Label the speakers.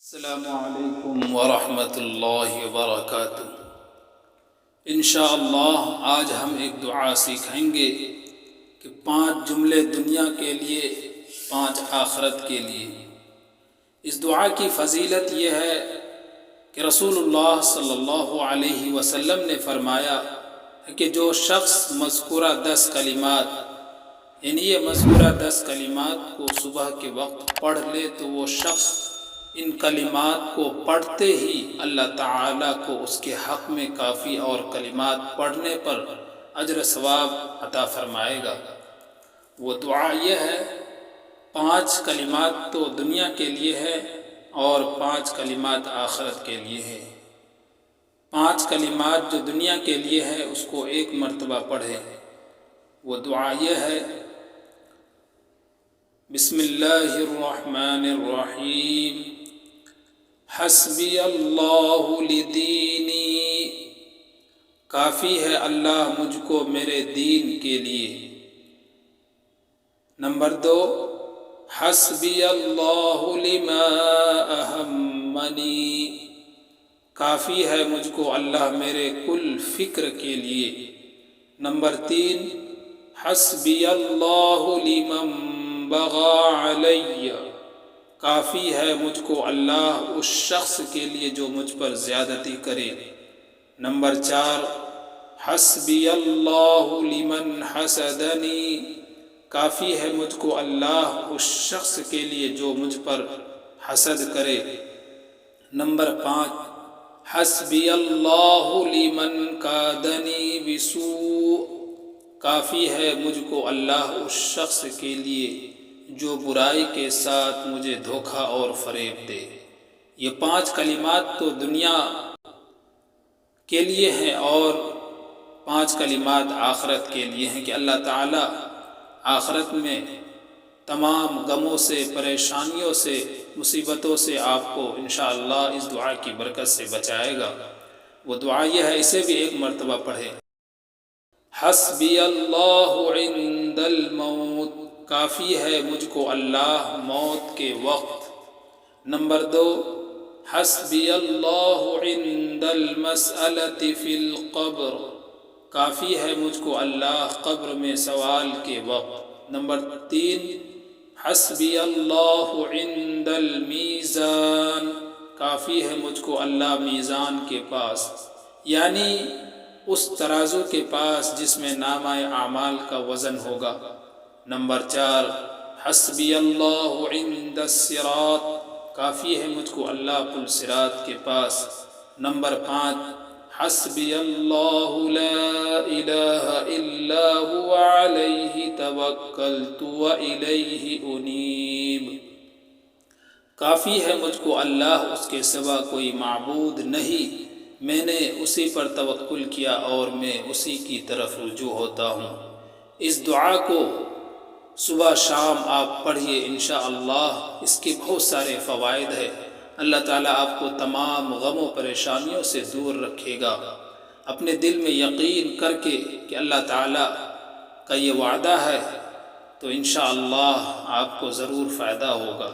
Speaker 1: السلام علیکم ورحمۃ اللہ وبرکاتہ۔ انشاءاللہ آج ہم ایک دعا سیکھیں گے کہ 5 جملے دنیا کے لیے، 5 آخرت کے لیے۔ اس دعا کی فضیلت یہ ہے کہ رسول اللہ صلی اللہ علیہ وسلم نے فرمایا کہ جو شخص مذکورہ 10 کلمات یعنی یہ مذکورہ 10 کلمات کو صبح کے وقت پڑھ لے تو وہ شخص ان کلمات کو پڑھتے ہی اللہ تعالیٰ کو اس کے حق میں کافی اور کلمات پڑھنے پر اجر ثواب عطا فرمائے گا۔ وہ دعا یہ ہے، 5 کلمات تو دنیا کے لیے ہے اور 5 کلمات آخرت کے لیے ہے۔ 5 کلمات جو دنیا کے لیے ہے اس کو 1 مرتبہ پڑھے۔ وہ دعا یہ ہے، بسم اللہ الرحمن الرحیم، حسبی اللہ لدینی، کافی ہے اللہ مجھ کو میرے دین کے لیے۔ نمبر 2، حسبی اللہ لما اہمنی، کافی ہے مجھ کو اللہ میرے کل فکر کے لیے۔ نمبر 3، حسبی اللہ لمن بغى علی، کافی ہے مجھ کو اللہ اس شخص کے لیے جو مجھ پر زیادتی کرے۔ نمبر 4، حسبی اللہ لمن حسدنی، کافی ہے مجھ کو اللہ اس شخص کے لیے جو مجھ پر حسد کرے۔ نمبر 5، حسبی اللہ لمن کادنی بسوء، کافی ہے مجھ کو اللہ اس شخص کے لیے جو برائی کے ساتھ مجھے دھوکہ اور فریب دے۔ یہ 5 کلمات تو دنیا کے لیے ہیں اور 5 کلمات آخرت کے لیے ہیں کہ اللہ تعالیٰ آخرت میں تمام غموں سے، پریشانیوں سے، مصیبتوں سے آپ کو انشاءاللہ اس دعا کی برکت سے بچائے گا۔ وہ دعا یہ ہے، اسے بھی 1 مرتبہ پڑھے۔ حسبی اللہ عند الموت، کافی ہے مجھ کو اللہ موت کے وقت۔ نمبر 2، حسبی اللہ عند المسألة فی القبر، کافی ہے مجھ کو اللہ قبر میں سوال کے وقت۔ نمبر 3، حسبی اللہ عند المیزان، کافی ہے مجھ کو اللہ میزان کے پاس، یعنی اس ترازو کے پاس جس میں نامہ اعمال کا وزن ہوگا۔ نمبر 4، حسبی اللہ عند الصراط، کافی ہے مجھ کو اللہ پل صراط کے پاس۔ نمبر 5، حسبی اللہ لا الہ الا هو علیہ توکلت والیہ انیب، کافی ہے مجھ کو اللہ اس کے سوا کوئی معبود نہیں، میں نے اسی پر توکل کیا اور میں اسی کی طرف رجوع ہوتا ہوں۔ اس دعا کو صبح شام آپ پڑھیے، انشاءاللہ اس کے بہت سارے فوائد ہیں۔ اللہ تعالیٰ آپ کو تمام غم و پریشانیوں سے دور رکھے گا۔ اپنے دل میں یقین کر کے کہ اللہ تعالیٰ کا یہ وعدہ ہے تو انشاءاللہ آپ کو ضرور فائدہ ہوگا۔